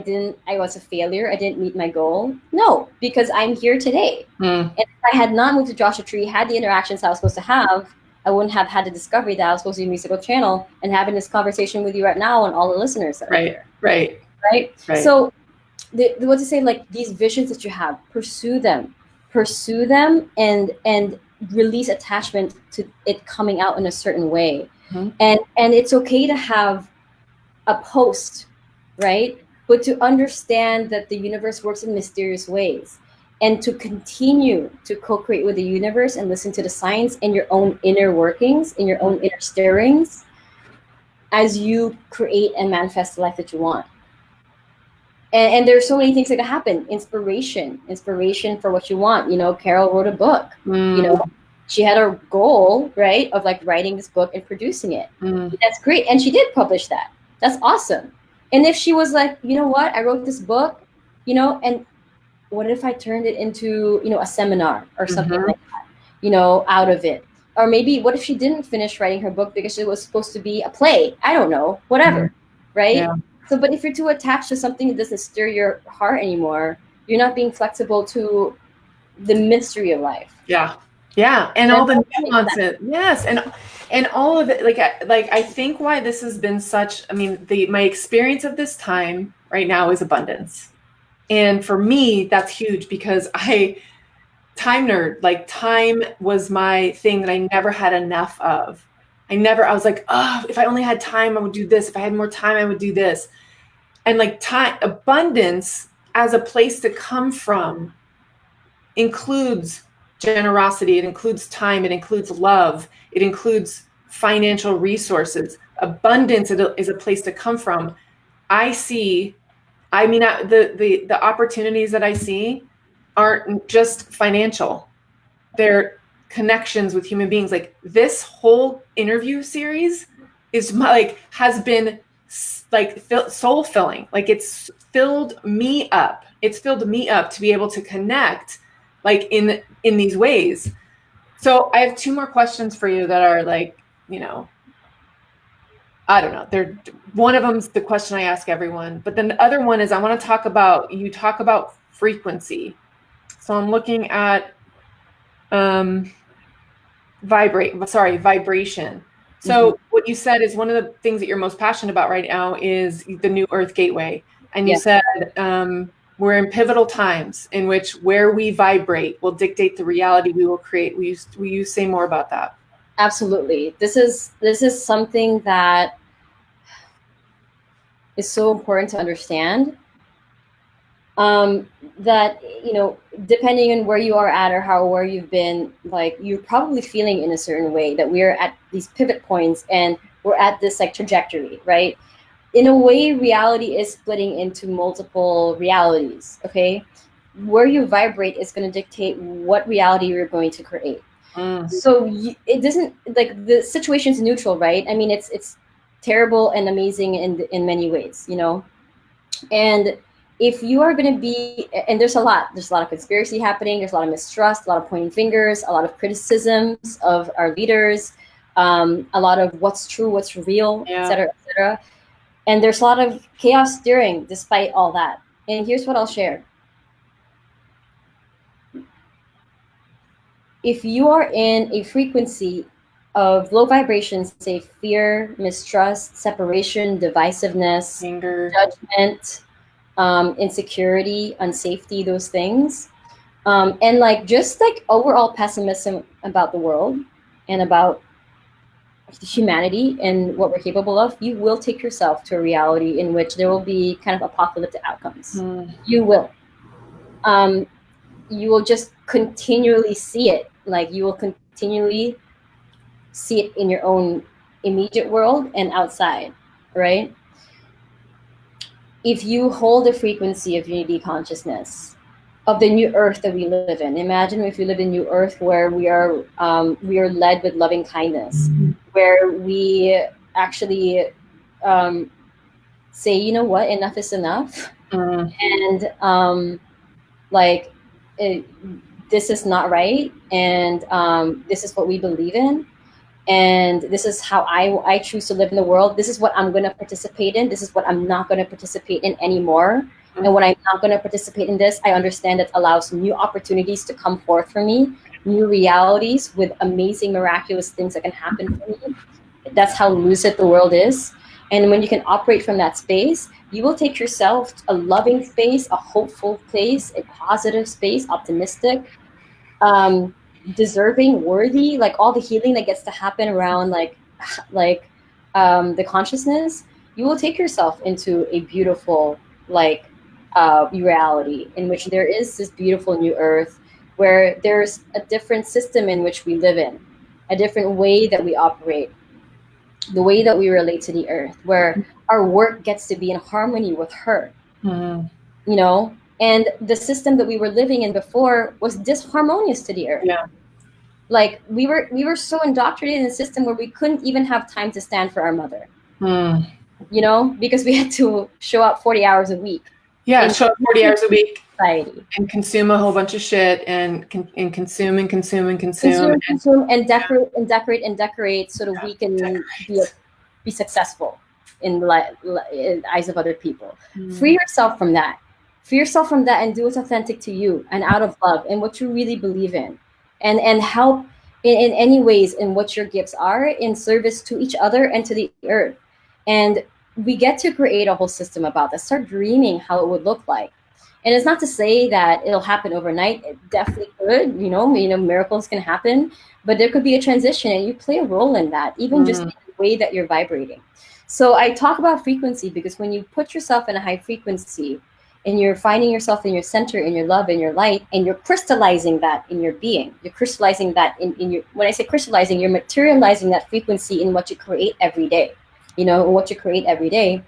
I was a failure? I didn't meet my goal? No, because I'm here today. And if I had not moved to Joshua Tree, had the interactions I was supposed to have, I wouldn't have had the discovery that I was supposed to be a musical channel and having this conversation with you right now and all the listeners that are here. Right. So what to say, like these visions that you have, pursue them and release attachment to it coming out in a certain way. And it's okay to have a post, right? But to understand that the universe works in mysterious ways, and to continue to co-create with the universe and listen to the signs in your own inner workings, in your own inner stirrings, as you create and manifest the life that you want. And there's so many things that can happen. Inspiration for what you want. You know, Carol wrote a book. You know, she had a goal, right, of like writing this book and producing it. That's great. And she did publish that. That's awesome. And if she was like, you know what, I wrote this book, you know, and what if I turned it into, you know, a seminar or something like that, you know, out of it? Or maybe what if she didn't finish writing her book because it was supposed to be a play? I don't know, whatever, right? Yeah. So, but if you're too attached to something that doesn't stir your heart anymore, you're not being flexible to the mystery of life. Yeah. Yeah. And all the nuances. Yes. And all of it, like I think why this has been such, I mean, my experience of this time right now is abundance. And for me, that's huge because time nerd, like time was my thing that I never had enough of. I was like, oh, if I only had time, I would do this. If I had more time, I would do this. And like time, abundance as a place to come from includes generosity. It includes time. It includes love. It includes financial resources. Abundance is a place to come from. The opportunities that I see aren't just financial. They're connections with human beings. Like this whole interview series has been like soul filling. Like it's filled me up. It's filled me up to be able to connect like in these ways. So I have 2 more questions for you that are like, you know, I don't know. One of them's the question I ask everyone, but then the other one is I want to talk about frequency. So I'm looking at vibration. So what you said is one of the things that you're most passionate about right now is the New Earth Gateway. And you said we're in pivotal times in which where we vibrate will dictate the reality we will create. Will you say more about that? Absolutely. This is something that is so important to understand. That, you know, depending on where you are at or where you've been, like you're probably feeling in a certain way that we're at these pivot points and we're at this like trajectory, right? In a way, reality is splitting into multiple realities. Okay, where you vibrate is going to dictate what reality you're going to create. So it doesn't, like, the situation's neutral, right? I mean, it's terrible and amazing in many ways, you know. And if you are going to be, and there's a lot of conspiracy happening, there's a lot of mistrust, a lot of pointing fingers, a lot of criticisms of our leaders, a lot of what's true, what's real, et cetera, et cetera. And there's a lot of chaos stirring despite all that. And here's what I'll share. If you are in a frequency of low vibrations, say fear, mistrust, separation, divisiveness, anger, judgment, insecurity, unsafety, those things, and like just like overall pessimism about the world and about humanity and what we're capable of, you will take yourself to a reality in which there will be kind of apocalyptic outcomes. You will. You will just continually see it. Like you will continually see it in your own immediate world and outside, right? If you hold the frequency of unity consciousness, of the new earth that we live in. Imagine if we live in new earth where we are led with loving kindness, where we actually say, you know what, enough is enough, and like this is not right, and this is what we believe in, and this is how I choose to live in the world. This is what I'm going to participate in. This is what I'm not going to participate in anymore. And when I'm not going to participate in this, I understand that allows new opportunities to come forth for me, new realities with amazing, miraculous things that can happen for me. That's how lucid the world is. And when you can operate from that space, you will take yourself to a loving space, a hopeful place, a positive space, optimistic, deserving, worthy, like all the healing that gets to happen around the consciousness. You will take yourself into a beautiful reality in which there is this beautiful new earth where there's a different system in which we live in, a different way that we operate, the way that we relate to the earth, where our work gets to be in harmony with her. You know, and the system that we were living in before was disharmonious to the earth. Like we were so indoctrinated in a system where we couldn't even have time to stand for our mother. You know, because we had to show up 40 hours a week. Show up 40 hours a week society. And consume a whole bunch of shit and consume and decorate so that we can be successful in the eyes of other people. Free yourself from that. Free yourself from that and do what's authentic to you and out of love and what you really believe in. And help in any ways in what your gifts are in service to each other and to the earth. And we get to create a whole system about this. Start dreaming how it would look like. And it's not to say that it'll happen overnight. It definitely could, you know, miracles can happen, but there could be a transition and you play a role in that, even just in the way that you're vibrating. So I talk about frequency because when you put yourself in a high frequency and you're finding yourself in your center, in your love, in your light, and you're crystallizing that in your being, you're crystallizing that in your, when I say crystallizing, you're materializing that frequency in what you create every day. You know, what you create every day,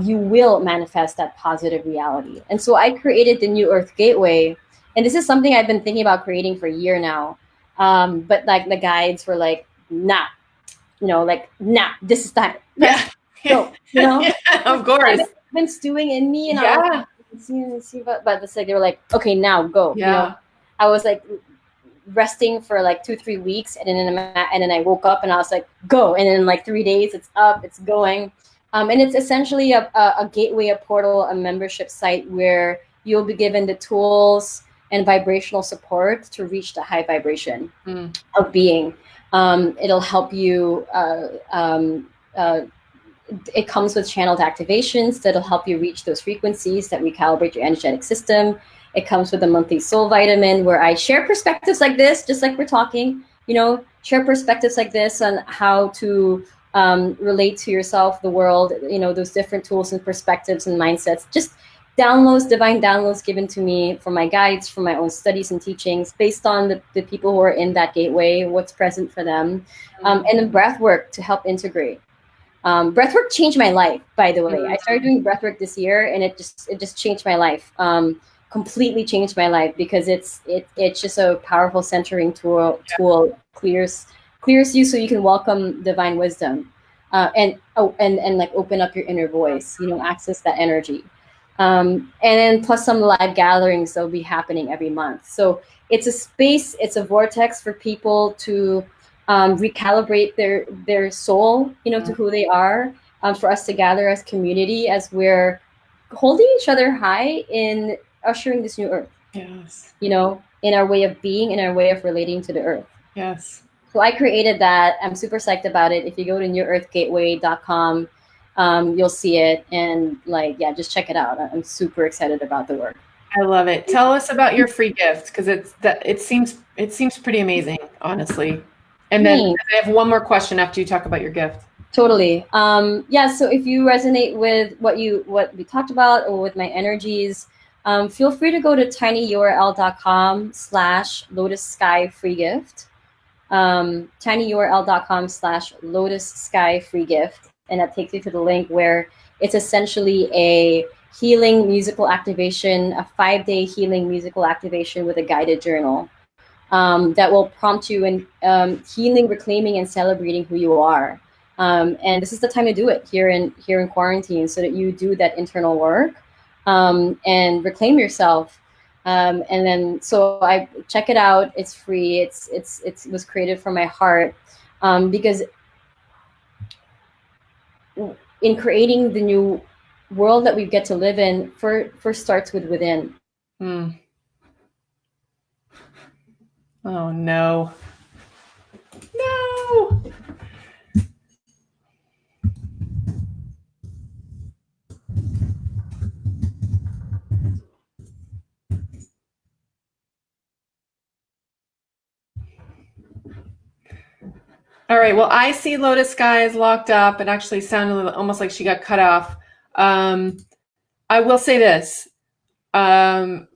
you will manifest that positive reality. And so I created the New Earth Gateway. And this is something I've been thinking about creating for a year now. But like the guides were like, nah, this is time. So, you know, of course. I've been stewing in me and I was like, but it's like, they were like, okay, now go. You know, I was like, resting for like 2-3 weeks and then I woke up and I was like, go, and in like 3 days it's up, it's going, and it's essentially a gateway, a portal, a membership site where you'll be given the tools and vibrational support to reach the high vibration of being. It'll help you it comes with channeled activations that'll help you reach those frequencies that recalibrate your energetic system. It comes with a monthly soul vitamin where I share perspectives like this, just like we're talking, you know, share perspectives like this on how to relate to yourself, the world, you know, those different tools and perspectives and mindsets. Just downloads, divine downloads given to me from my guides, from my own studies and teachings based on the people who are in that gateway, what's present for them, and then breath work to help integrate. Breathwork changed my life, by the way. I started doing breathwork this year and it just changed my life. Completely changed my life because it's just a powerful centering tool. Clears you so you can welcome divine wisdom, and like open up your inner voice, you know, access that energy, and then plus some live gatherings that'll be happening every month. So it's a space, it's a vortex for people to recalibrate their soul, you know, to who they are, for us to gather as community as we're holding each other high in ushering this new earth. Yes. You know, in our way of being, in our way of relating to the earth. Yes. So I created that. I'm super psyched about it. If you go to newearthgateway.com, you'll see it. And just check it out. I'm super excited about the work. I love it. Tell us about your free gift because it seems pretty amazing, honestly. And then Thanks. I have one more question after you talk about your gift. Totally. Yeah. So if you resonate with what we talked about or with my energies, feel free to go to tinyurl.com/Lotus Sky free gift. tinyurl.com/Lotus Sky free gift, and that takes you to the link where it's essentially a healing musical activation, a 5-day healing musical activation with a guided journal that will prompt you in healing, reclaiming, and celebrating who you are. And this is the time to do it here in quarantine, so that you do that internal work and reclaim yourself. And then, so I check it out. It's free. It was created from my heart because in creating the new world that we get to live in, first starts with within. Oh no. No. All right. Well, I see Lotus Sky is locked up. It actually sounded almost like she got cut off. I will say this. To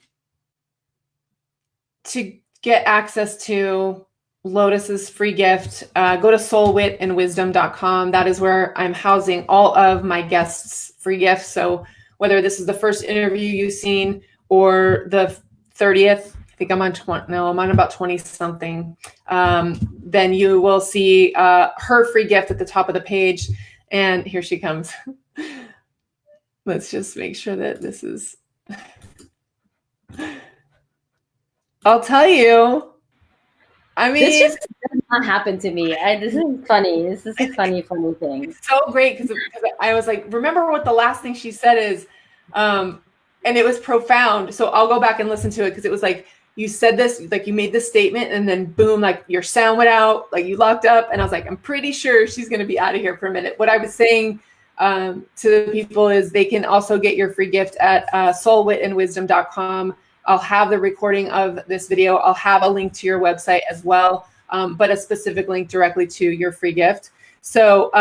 get access to Lotus's free gift, go to soulwitandwisdom.com. That is where I'm housing all of my guests' free gifts. So whether this is the first interview you've seen or the 30th, I think I'm on I'm on about 20 something. Then you will see her free gift at the top of the page. And here she comes. Let's just make sure that this is. I'll tell you. I mean, this just does not happen to me. This is funny. This is a funny thing. It's so great because I was like, remember what the last thing she said is, and it was profound. So I'll go back and listen to it because it was like, you said this, like you made this statement and then boom, like your sound went out, like you locked up. And I was like, I'm pretty sure she's going to be out of here for a minute. What I was saying to the people is they can also get your free gift at soulwitandwisdom.com. I'll have the recording of this video. I'll have a link to your website as well, but a specific link directly to your free gift. So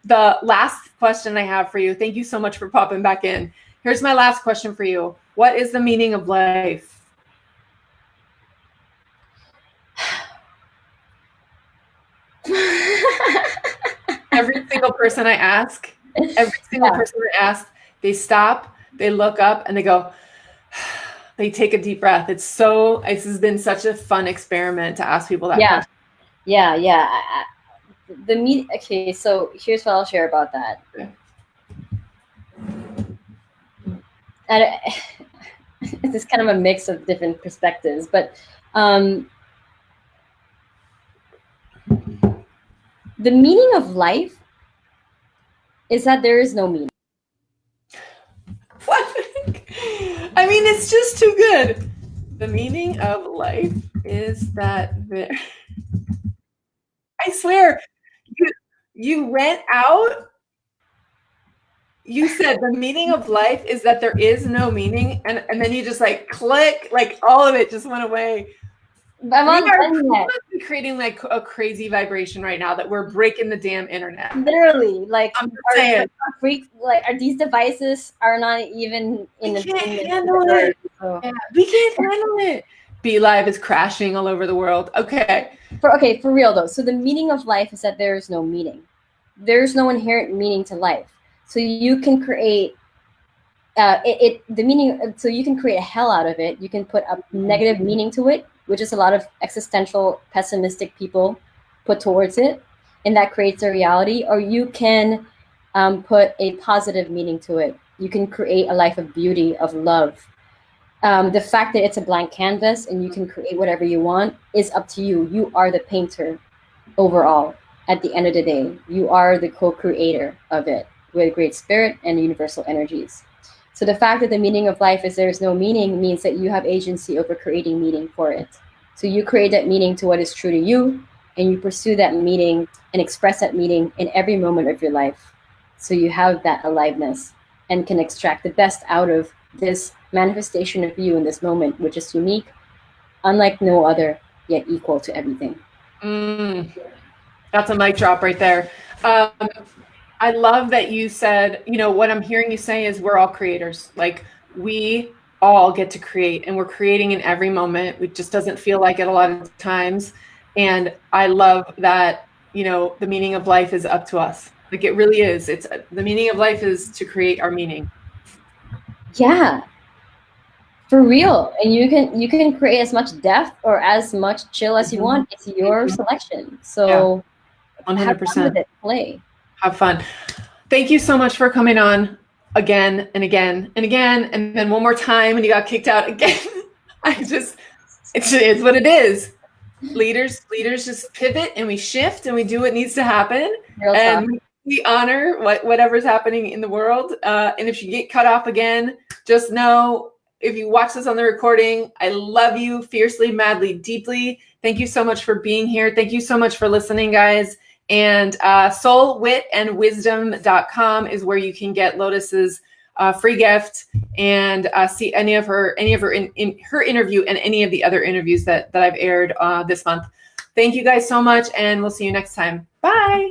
the last question I have for you, thank you so much for popping back in. Here's my last question for you. What is the meaning of life? Every single person I ask, they stop, they look up, and they go, they take a deep breath. This has been such a fun experiment to ask people that question. Yeah. Okay, so here's what I'll share about that. Okay. And it's kind of a mix of different perspectives, but the meaning of life is that there is no meaning. What? I mean, it's just too good. The meaning of life is that there. I swear, you went out. You said the meaning of life is that there is no meaning, and then you just like click, like all of it just went away. We are creating like a crazy vibration right now that we're breaking the damn internet. Literally, like these devices are not even in the. We can't handle it. We can't handle it. Be Live is crashing all over the world. Okay. For real though. So the meaning of life is that there is no meaning. There's no inherent meaning to life. So you can create the meaning. So you can create a hell out of it. You can put a negative meaning to it, which is a lot of existential, pessimistic people put towards it, and that creates a reality. Or you can put a positive meaning to it. You can create a life of beauty, of love. The fact that it's a blank canvas and you can create whatever you want is up to you. You are the painter overall. At the end of the day, you are the co-creator of it with great spirit and universal energies. So the fact that the meaning of life is there's no meaning means that you have agency over creating meaning for it. So you create that meaning to what is true to you, and you pursue that meaning and express that meaning in every moment of your life. So you have that aliveness and can extract the best out of this manifestation of you in this moment, which is unique, unlike no other, yet equal to everything. That's a mic drop right there. I love that you said, what I'm hearing you say is we're all creators. Like, we all get to create, and we're creating in every moment. It just doesn't feel like it a lot of times. And I love that, the meaning of life is up to us. Like, it really is. It's the meaning of life is to create our meaning. Yeah, for real. And you can create as much depth or as much chill as you want. It's your selection. So 100%. have fun with it. Play. Have fun. Thank you so much for coming on again and again and again, and then one more time and you got kicked out again. It's what it is. Leaders just pivot and we shift and we do what needs to happen. And we honor whatever's happening in the world. And if you get cut off again, just know, if you watch this on the recording, I love you fiercely, madly, deeply. Thank you so much for being here. Thank you so much for listening, guys. And soulwitandwisdom.com is where you can get Lotus's free gift and see any of her in her interview and any of the other interviews that I've aired this month. Thank you guys so much, and we'll see you next time. Bye.